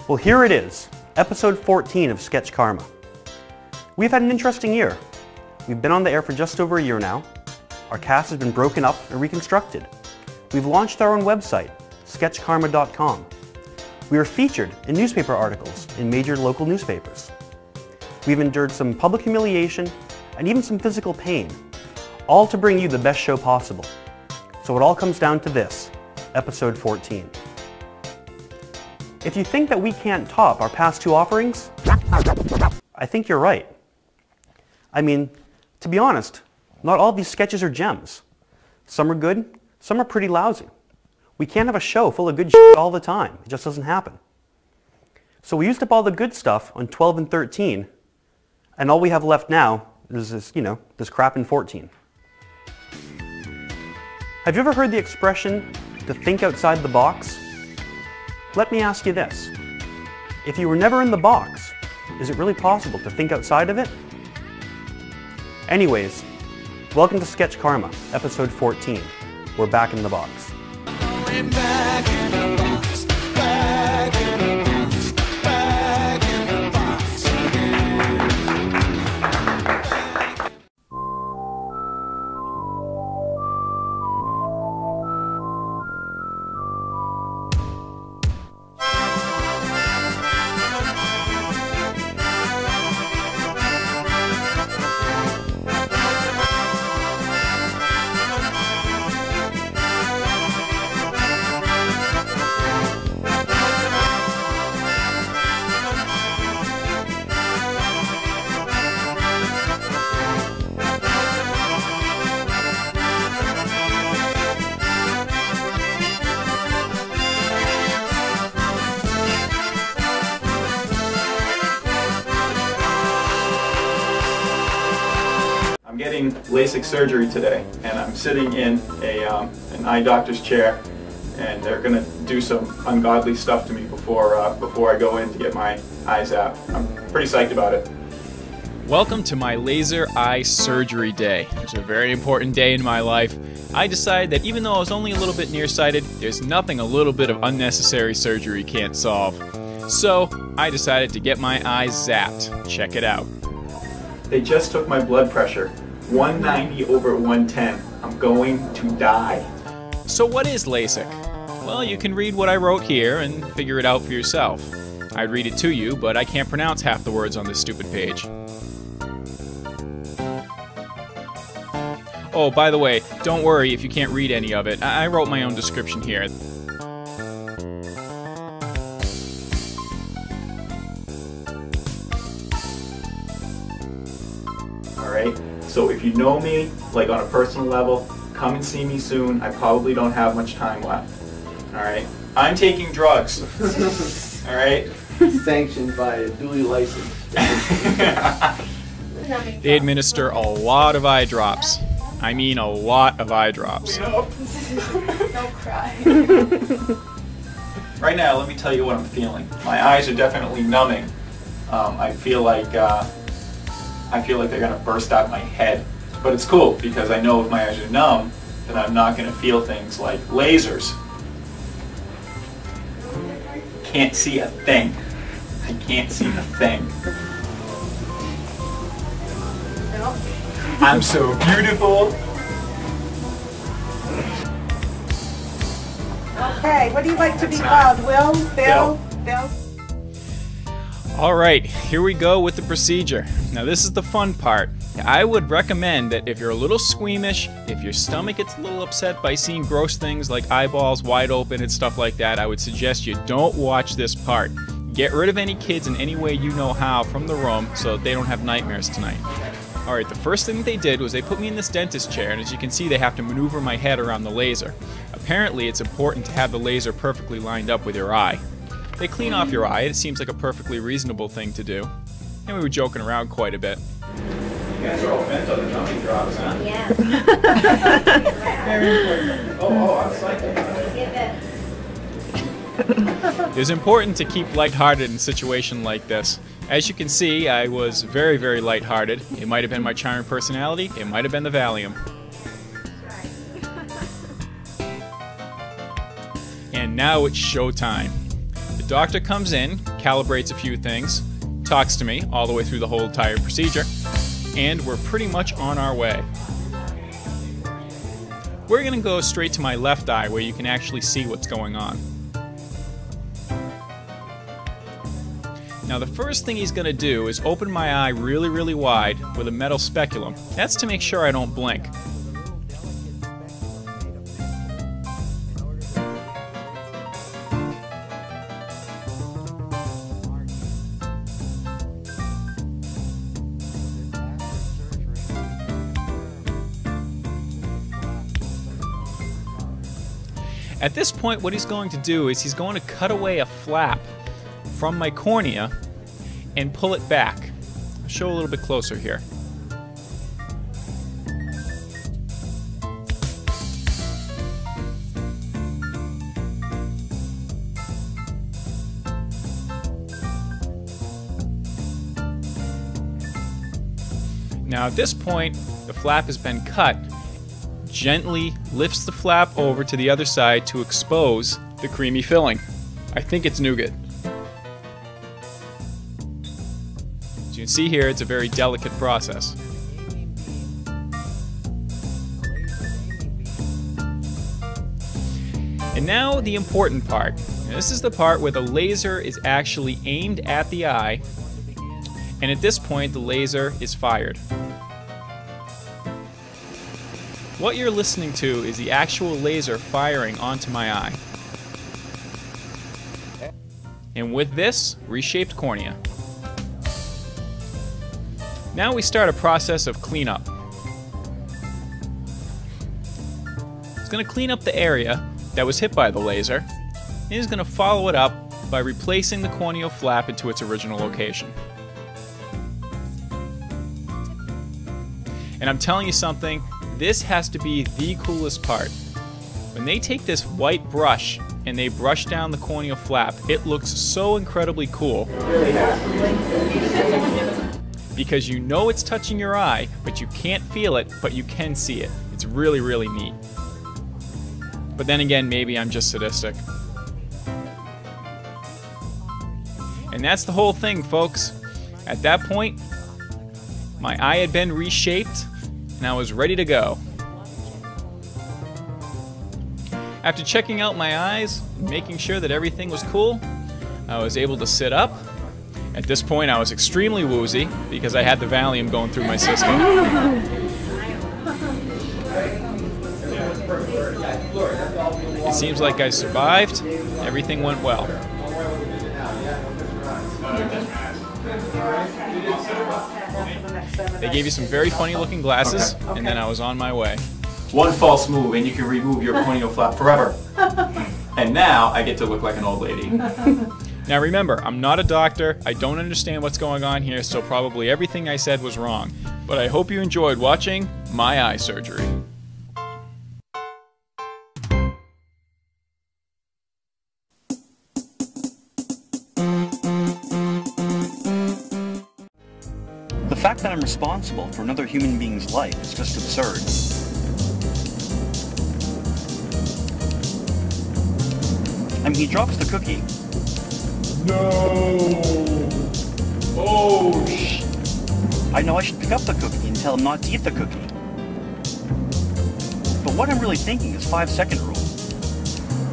Well, here it is, episode 14 of Sketch Karma. We've had an interesting year. We've been on the air for just over a year now. Our cast has been broken up and reconstructed. We've launched our own website, sketchkarma.com. We are featured in newspaper articles in major local newspapers. We've endured some public humiliation and even some physical pain, all to bring you the best show possible. So it all comes down to this, episode 14. If you think that we can't top our past two offerings, I think you're right. I mean, to be honest, not all of these sketches are gems. Some are good, some are pretty lousy. We can't have a show full of good shit all the time. It just doesn't happen. So we used up all the good stuff on 12 and 13, and all we have left now is this crap in 14. Have you ever heard the expression, to think outside the box? Let me ask you this. If you were never in the box, is it really possible to think outside of it? Anyways, welcome to Sketch Karma, episode 14. We're back in the box. Back in the box, back in the box, back in the box again. I'm getting LASIK surgery today, and I'm sitting in an eye doctor's chair, and they're going to do some ungodly stuff to me before I go in to get my eyes out. I'm pretty psyched about it. Welcome to my laser eye surgery day. It's a very important day in my life. I decided that even though I was only a little bit nearsighted, there's nothing a little bit of unnecessary surgery can't solve. So I decided to get my eyes zapped. Check it out. They just took my blood pressure, 190 over 110. I'm going to die. So what is LASIK? Well, you can read what I wrote here and figure it out for yourself. I'd read it to you, but I can't pronounce half the words on this stupid page. Oh, by the way, don't worry if you can't read any of it. I wrote my own description here. Alright, so if you know me, like on a personal level, come and see me soon. I probably don't have much time left. Alright, I'm taking drugs. Alright? Sanctioned by a duly licensed. They administer a lot of eye drops. I mean a lot of eye drops. Don't cry. Right now, let me tell you what I'm feeling. My eyes are definitely numbing. I feel like they're gonna burst out my head. But it's cool because I know if my eyes are numb, then I'm not gonna feel things like lasers. Can't see a thing. I can't see a thing. I'm so beautiful. Okay, what do you like to be called? Will? Bill? Bill? Alright, here we go with the procedure. Now this is the fun part. I would recommend that if you're a little squeamish, if your stomach gets a little upset by seeing gross things like eyeballs wide open and stuff like that, I would suggest you don't watch this part. Get rid of any kids in any way you know how from the room so that they don't have nightmares tonight. Alright, the first thing they did was they put me in this dentist chair, and as you can see they have to maneuver my head around the laser. Apparently it's important to have the laser perfectly lined up with your eye. They clean off your eye, it seems like a perfectly reasonable thing to do. And we were joking around quite a bit. You guys are all bent on the jumping drops, huh? Yeah. Very important. Oh, I'm psyched. It is important to keep lighthearted in a situation like this. As you can see, I was very, very lighthearted. It might have been my charming personality, it might have been the Valium. And now it's showtime. The doctor comes in, calibrates a few things, talks to me all the way through the whole entire procedure, and we're pretty much on our way. We're going to go straight to my left eye where you can actually see what's going on. Now the first thing he's going to do is open my eye really, really wide with a metal speculum. That's to make sure I don't blink. At this point, what he's going to do is he's going to cut away a flap from my cornea and pull it back. I'll show a little bit closer here. Now at this point, the flap has been cut. Gently lifts the flap over to the other side to expose the creamy filling. I think it's nougat. As you can see here, it's a very delicate process. And now the important part. Now, this is the part where the laser is actually aimed at the eye, and at this point the laser is fired. What you're listening to is the actual laser firing onto my eye. And with this, reshaped cornea. Now we start a process of cleanup. It's going to clean up the area that was hit by the laser, and he's going to follow it up by replacing the corneal flap into its original location. And I'm telling you something, this has to be the coolest part. When they take this white brush and they brush down the corneal flap, it looks so incredibly cool. Because you know it's touching your eye, but you can't feel it, but you can see it. It's really, really neat. But then again, maybe I'm just sadistic. And that's the whole thing, folks. At that point, my eye had been reshaped, and I was ready to go. After checking out my eyes and making sure that everything was cool, I was able to sit up. At this point, I was extremely woozy because I had the Valium going through my system. It seems like I survived. Everything went well. They gave you some very funny looking glasses, and then I was on my way. One false move and you can remove your corneal flap forever. And now I get to look like an old lady. Now remember, I'm not a doctor, I don't understand what's going on here, so probably everything I said was wrong. But I hope you enjoyed watching my eye surgery. The fact that I'm responsible for another human being's life is just absurd. I mean, he drops the cookie. No! Oh, shit! I know I should pick up the cookie and tell him not to eat the cookie. But what I'm really thinking is 5-second rule.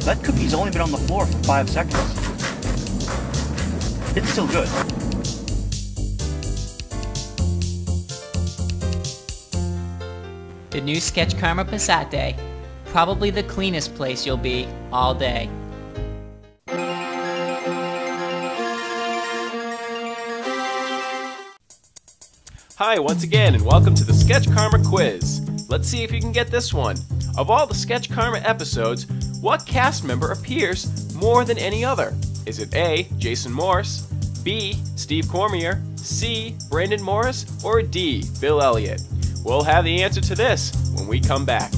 That cookie's only been on the floor for 5 seconds. It's still good. The new Sketch Karma Passate. Probably the cleanest place you'll be all day. Hi once again and welcome to the Sketch Karma quiz. Let's see if you can get this one. Of all the Sketch Karma episodes, what cast member appears more than any other? Is it A, Jason Morse, B, Steve Cormier, C, Brandon Morris, or D, Bill Elliott? We'll have the answer to this when we come back.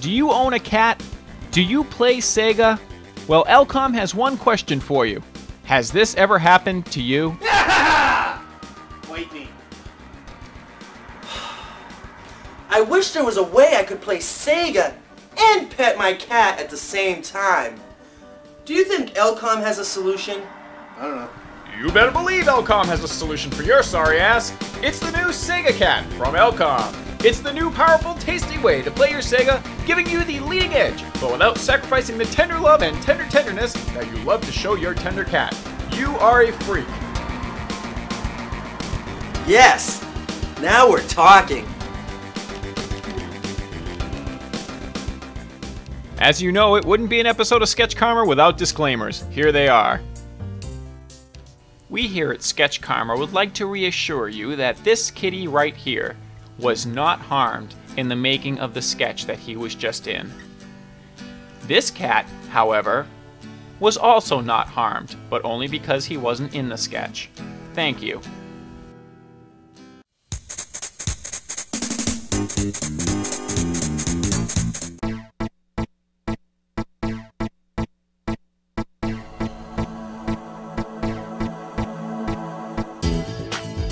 Do you own a cat? Do you play Sega? Well, Elcom has one question for you. Has this ever happened to you? Wait me. I wish there was a way I could play Sega and pet my cat at the same time. Do you think Elcom has a solution? I don't know. You better believe Elcom has a solution for your sorry ass. It's the new Sega Cat from Elcom. It's the new powerful, tasty way to play your Sega, giving you the leading edge, but without sacrificing the tender love and tenderness that you love to show your tender cat. You are a freak. Yes! Now we're talking. As you know, it wouldn't be an episode of Sketch Karma without disclaimers. Here they are. We here at Sketch Karma would like to reassure you that this kitty right here was not harmed in the making of the sketch that he was just in. This cat, however, was also not harmed, but only because he wasn't in the sketch. Thank you.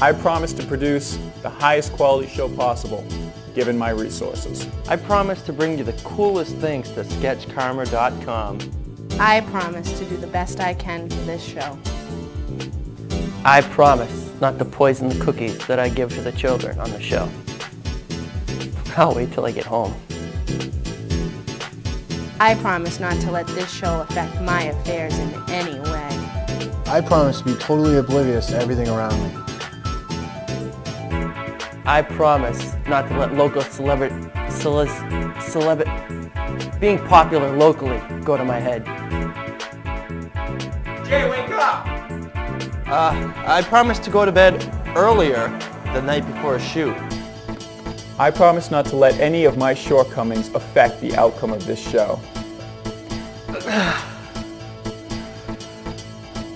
I promise to produce the highest quality show possible, given my resources. I promise to bring you the coolest things to sketchkarma.com. I promise to do the best I can for this show. I promise not to poison the cookies that I give to the children on the show. I'll wait till I get home. I promise not to let this show affect my affairs in any way. I promise to be totally oblivious to everything around me. I promise not to let local being popular locally go to my head. Jay, wake up! I promise to go to bed earlier the night before a shoot. I promise not to let any of my shortcomings affect the outcome of this show.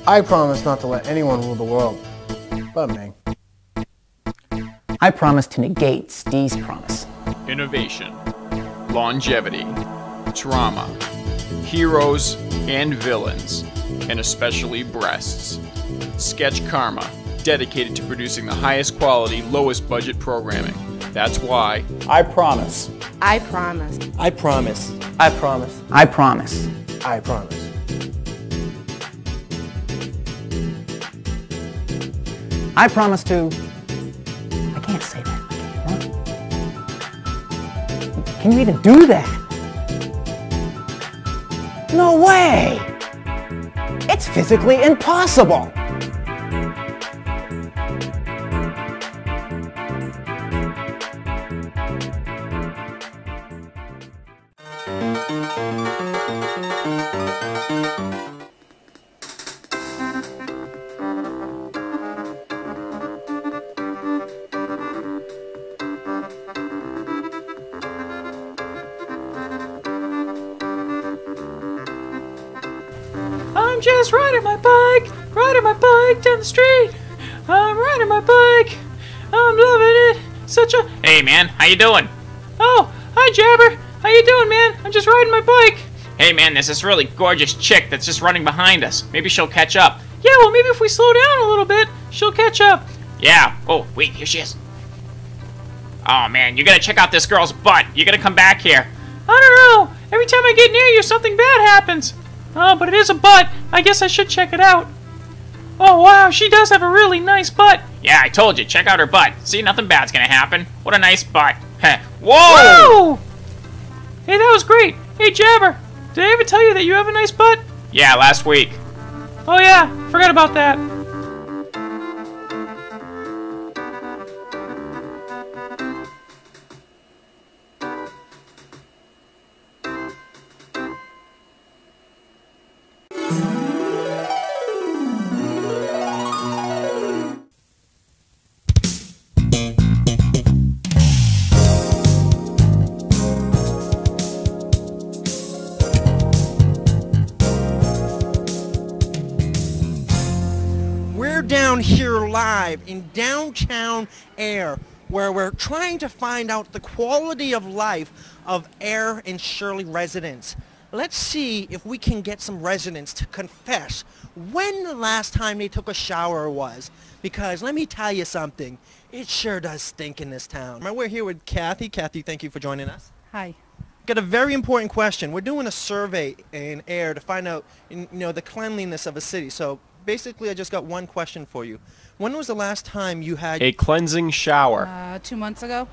I promise not to let anyone rule the world but me. I promise to negate Steve's promise. Innovation, longevity, drama, heroes and villains, and especially breasts. Sketch Karma, dedicated to producing the highest quality, lowest budget programming. That's why I promise. I promise. I promise. I promise. I promise. I promise. I promise to... I can't say that. Huh? Can you even do that? No way! It's physically impossible! I'm just riding my bike down the street. I'm riding my bike. I'm loving it. Such a... Hey man, how you doing? Oh, hi Jabber. How you doing, man? I'm just riding my bike. Hey man, there's this really gorgeous chick that's just running behind us. Maybe she'll catch up. Yeah, well maybe if we slow down a little bit, she'll catch up. Yeah. Oh, wait, here she is. Oh man, you gotta check out this girl's butt. You gotta come back here. I don't know. Every time I get near you, something bad happens. Oh, but it is a butt. I guess I should check it out. Oh, wow, she does have a really nice butt. Yeah, I told you, check out her butt. See, nothing bad's gonna happen. What a nice butt. Heh. Whoa! Whoa! Hey, that was great. Hey, Jabber, did I ever tell you that you have a nice butt? Yeah, last week. Oh, yeah, forgot about that. Down here live in downtown Air, where we're trying to find out the quality of life of Air and Shirley residents. Let's see if we can get some residents to confess when the last time they took a shower was. Because let me tell you something, it sure does stink in this town. We're here with Kathy. Kathy, thank you for joining us. Hi. Got a very important question. We're doing a survey in air to find out, the cleanliness of a city. So basically, I just got one question for you. When was the last time you had a cleansing shower? 2 months ago.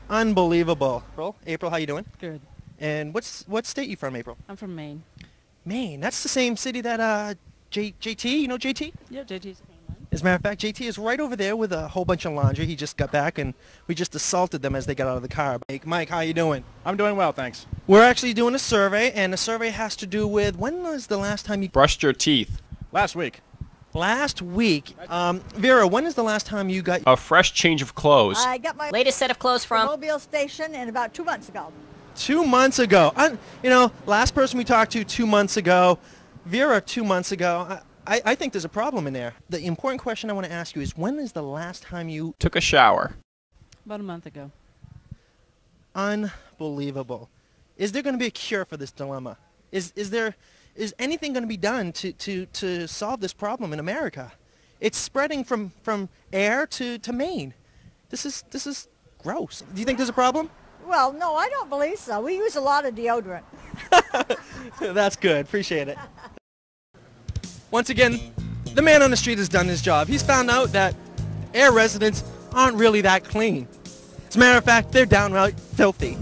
Unbelievable. April, how you doing? Good. And what state you from, April? I'm from Maine. Maine. That's the same city that JT. You know JT? Yeah, JT's. As a matter of fact, JT is right over there with a whole bunch of laundry. He just got back, and we just assaulted them as they got out of the car. Mike, how you doing? I'm doing well, thanks. We're actually doing a survey, and the survey has to do with when was the last time you brushed your teeth? Last week. Last week. Vera, when is the last time you got a fresh change of clothes? I got my latest set of clothes from Mobile Station and about 2 months ago. 2 months ago. Last person we talked to 2 months ago. Vera, 2 months ago. I think there's a problem in there. The important question I want to ask you is, when is the last time you took a shower? About a month ago. Unbelievable. Is there going to be a cure for this dilemma? Is anything going to be done to solve this problem in America? It's spreading from air to Maine. This is gross. Do you think there's a problem? Well, no, I don't believe so. We use a lot of deodorant. That's good. Appreciate it. Once again, the man on the street has done his job. He's found out that air residents aren't really that clean. As a matter of fact, they're downright filthy.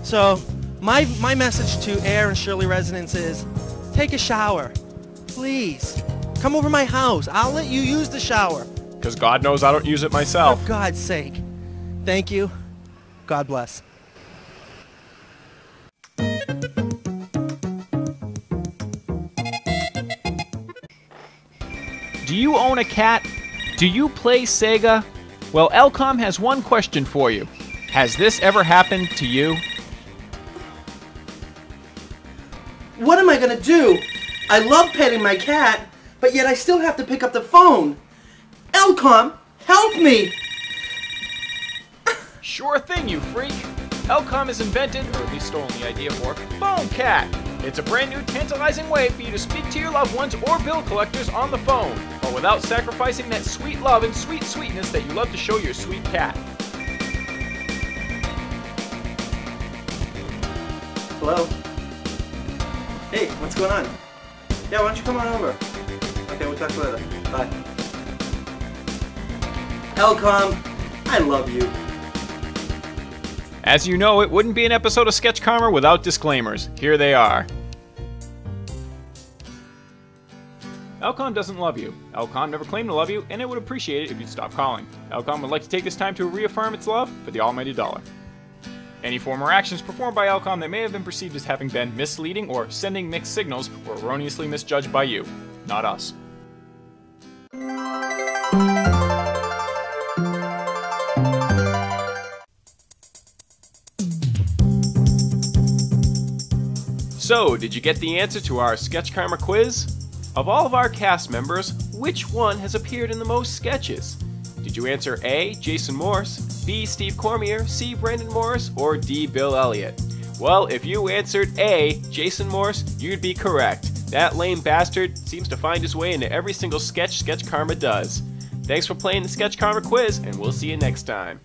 So my message to air and Shirley residents is, take a shower. Please. Come over my house. I'll let you use the shower. Because God knows I don't use it myself. For God's sake. Thank you. God bless. Do you own a cat? Do you play Sega? Well, Elcom has one question for you. Has this ever happened to you? What am I gonna do? I love petting my cat, but yet I still have to pick up the phone. Elcom, help me! Sure thing, you freak. Elcom has invented, or at least stolen the idea for, Phone Cat. It's a brand new tantalizing way for you to speak to your loved ones or bill collectors on the phone, but without sacrificing that sweet love and sweet sweetness that you love to show your sweet cat. Hello? Hey, what's going on? Yeah, why don't you come on over? Okay, we'll talk later. Bye. Elcom, I love you. As you know, it wouldn't be an episode of Sketch Karma without disclaimers. Here they are. Elcom doesn't love you. Elcom never claimed to love you, and it would appreciate it if you'd stop calling. Elcom would like to take this time to reaffirm its love for the almighty dollar. Any former actions performed by Elcom that may have been perceived as having been misleading or sending mixed signals were erroneously misjudged by you, not us. So, did you get the answer to our Sketch Karma quiz? Of all of our cast members, which one has appeared in the most sketches? Did you answer A, Jason Morse, B, Steve Cormier, C, Brandon Morris, or D, Bill Elliott? Well, if you answered A, Jason Morse, you'd be correct. That lame bastard seems to find his way into every single sketch Sketch Karma does. Thanks for playing the Sketch Karma quiz, and we'll see you next time.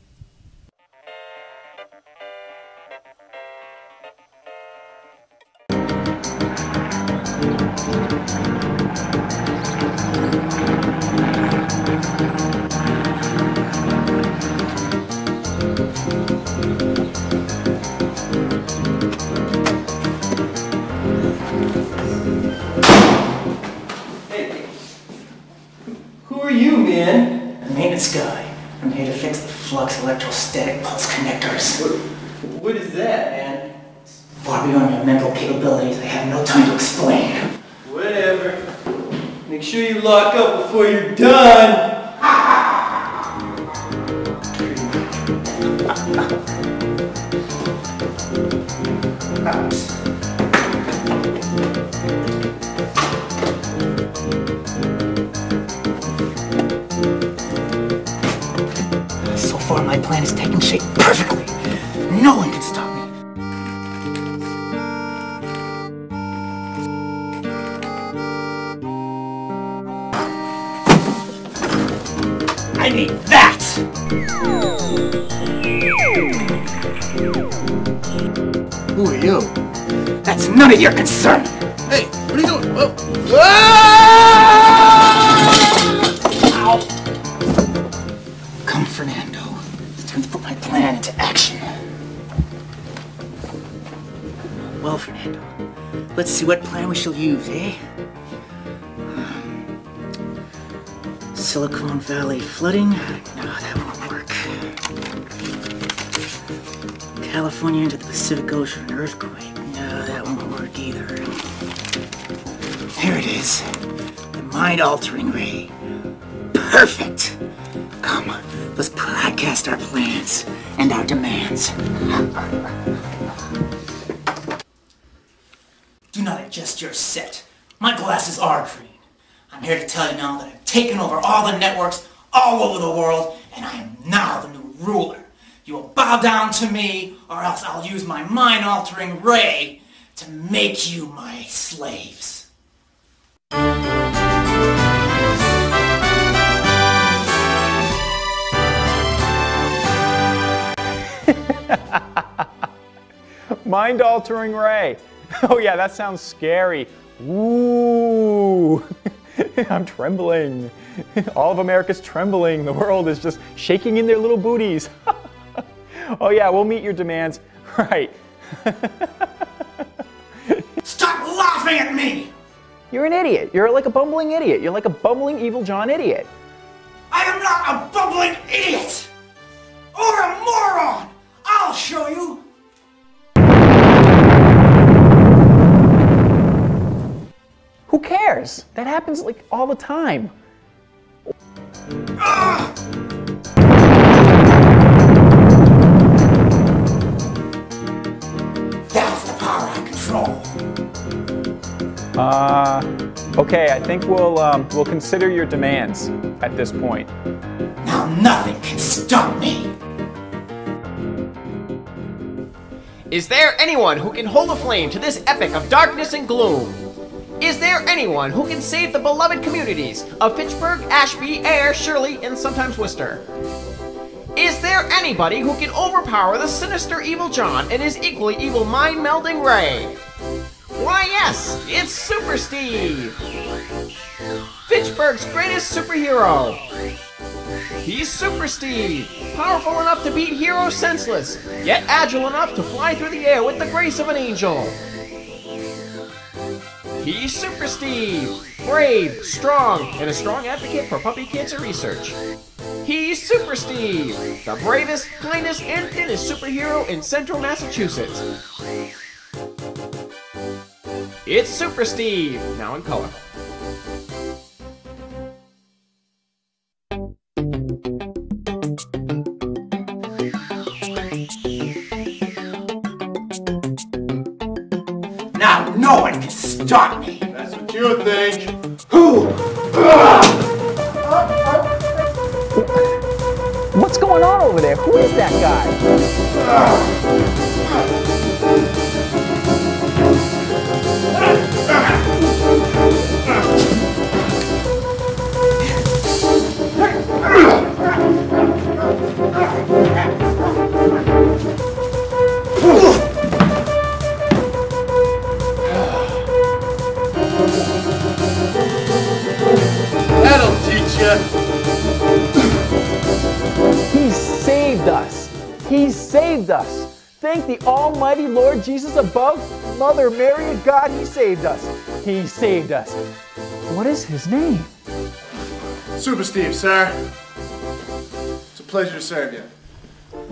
Who are you, man? The maintenance guy. I'm here to fix the flux electrostatic pulse connectors. What is that, man? Far beyond your mental capabilities, I have no time to explain. Whatever. Make sure you lock up before you're done. So far, my plan is taking shape perfectly. No one can stop me. I need that! Who are you? That's none of your concern! Hey, what are you doing? Whoa. Ow! Come, Fernando. It's time to put my plan into action. Well, Fernando, let's see what plan we shall use, eh? Silicon Valley flooding? No, that won't work. California into the Pacific Ocean earthquake? No, that won't work either. Here it is. The mind-altering ray. Perfect! Come, let's broadcast our plans and our demands. Do not adjust your set. My glasses are green. I'm here to tell you now that I've taken over all the networks all over the world, and I am now the new ruler. You will bow down to me, or else I'll use my mind-altering ray to make you my slaves. Mind-altering ray. Oh yeah, that sounds scary. Ooh. I'm trembling. All of America's trembling. The world is just shaking in their little booties. Oh yeah, we'll meet your demands. Right. Stop laughing at me! You're an idiot. You're like a bumbling idiot. You're like a bumbling Evil John idiot. I am not a bumbling idiot! Or a moron! I'll show you! Who cares? That happens like all the time. That's the power I control. Okay, I think we'll consider your demands at this point. Now nothing can stop me. Is there anyone who can hold a flame to this epic of darkness and gloom? Is there anyone who can save the beloved communities of Fitchburg, Ashby, Ayr, Shirley, and sometimes Worcester? Is there anybody who can overpower the sinister Evil John and his equally evil mind-melding Ray? Why yes, it's Super Steve! Fitchburg's greatest superhero! He's Super Steve, powerful enough to beat heroes senseless, yet agile enough to fly through the air with the grace of an angel. He's Super Steve, brave, strong, and a strong advocate for puppy cancer research. He's Super Steve, the bravest, kindest, and thinnest superhero in central Massachusetts. It's Super Steve, now in color. Now no one can stop me. That's what you think. Who? What's going on over there? Who is that guy? That'll teach ya. He saved us. He saved us. Thank the almighty Lord Jesus above, Mother Mary of God, he saved us. He saved us. What is his name? Super Steve, sir. It's a pleasure to serve you.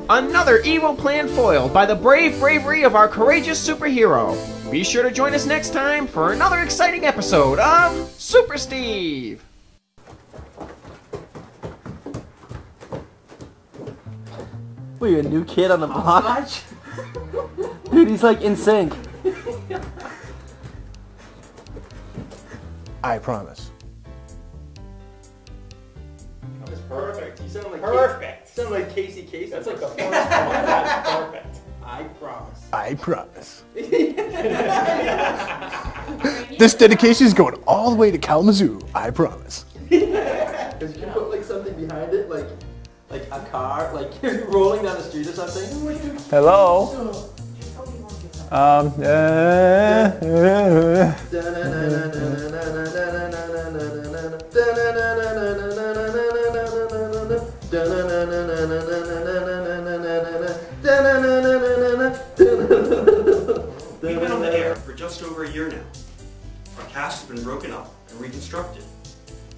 Another evil plan foiled by the brave bravery of our courageous superhero. Be sure to join us next time for another exciting episode of Super Steve. What, you a new kid on the block? Dude, he's like in sync. I promise. That was perfect. You sound like perfect. You sound like Casey Kasem. That's like the first one. That's perfect. I promise. I promise. This dedication is going all the way to Kalamazoo. I promise. There Because you can put like something behind it, like a car, like you're rolling down the street or something. Hello? We've been on the air for just over a year now. Our cast has been broken up and reconstructed.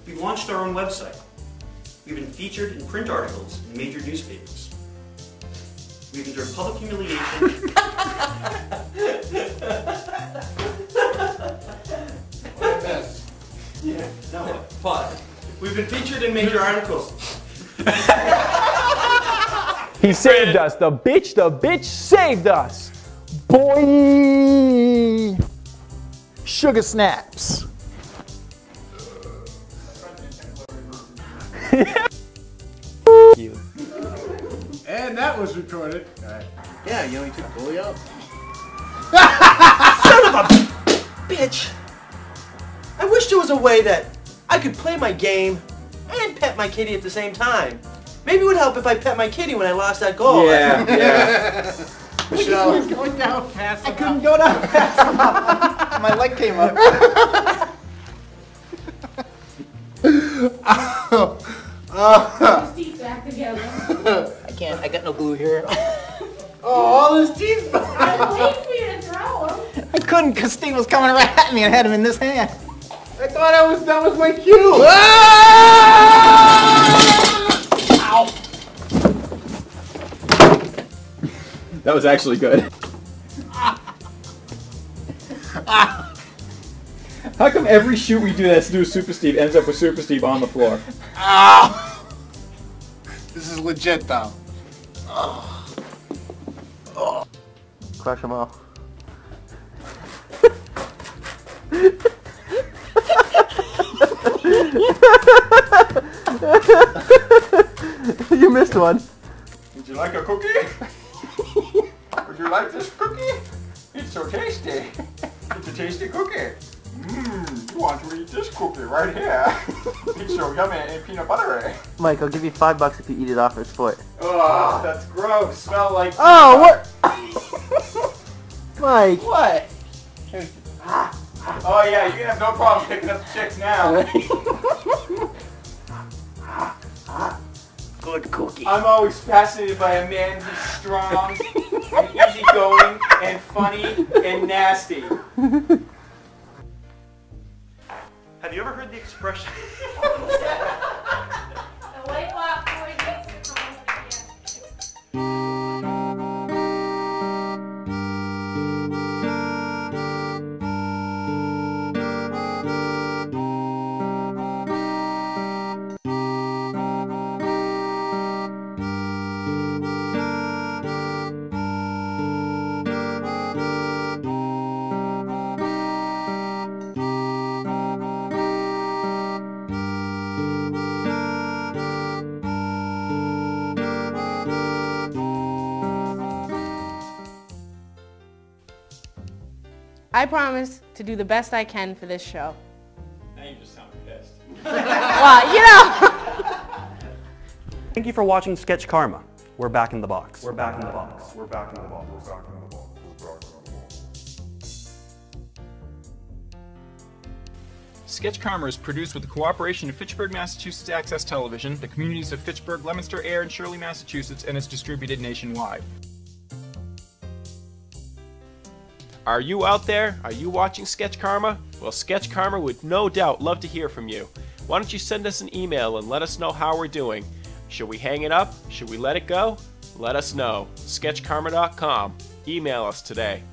We've launched our own website. We've been featured in print articles in major newspapers. We've endured public humiliation. Yeah, no, what? We've been featured in major articles. He saved us. The bitch saved us. Boy. Sugar snaps. You. And that was recorded. All right. Yeah, you only took bully out. Son of a bitch! I wish there was a way that I could play my game and pet my kitty at the same time. Maybe it would help if I pet my kitty when I lost that goal. Yeah. Michelle. I couldn't go down fast enough. I couldn't go down fast enough. My leg came up. His teeth back together. I can't. I got no glue here. Oh, all his teeth back. I was waiting for you to throw him. I couldn't because Steve was coming right at me and I had him in this hand. I thought that was my cue. Ow. That was actually good. How come every shoot we do that's to do with Super Steve ends up with Super Steve on the floor? Ow. This is legit though. Crush them all. You missed one. Would you like a cookie? Would you like this cookie? It's so tasty. It's a tasty cookie. Mmm, you want to eat this cookie right here. It's so yummy and peanut buttery. Mike, I'll give you $5 if you eat it off his foot. Oh, that's gross. Smell like... Oh, what? Mike. What? Oh yeah, you have no problem picking up the chicks now. Good cookie. I'm always fascinated by a man who's strong and easygoing and funny and nasty. Have you ever heard the expression? The white walk boy gets the I promise to do the best I can for this show. Now you just sound pissed. Well, you know. Thank you for watching Sketch Karma. We're back in the box. We're back in the box. We're back in the box. We're back in the box. We're back in the box. Sketch Karma is produced with the cooperation of Fitchburg, Massachusetts Access Television, the communities of Fitchburg, Leominster, Ayer, and Shirley, Massachusetts, and is distributed nationwide. Are you out there? Are you watching Sketch Karma? Well, Sketch Karma would no doubt love to hear from you. Why don't you send us an email and let us know how we're doing? Should we hang it up? Should we let it go? Let us know. SketchKarma.com. Email us today.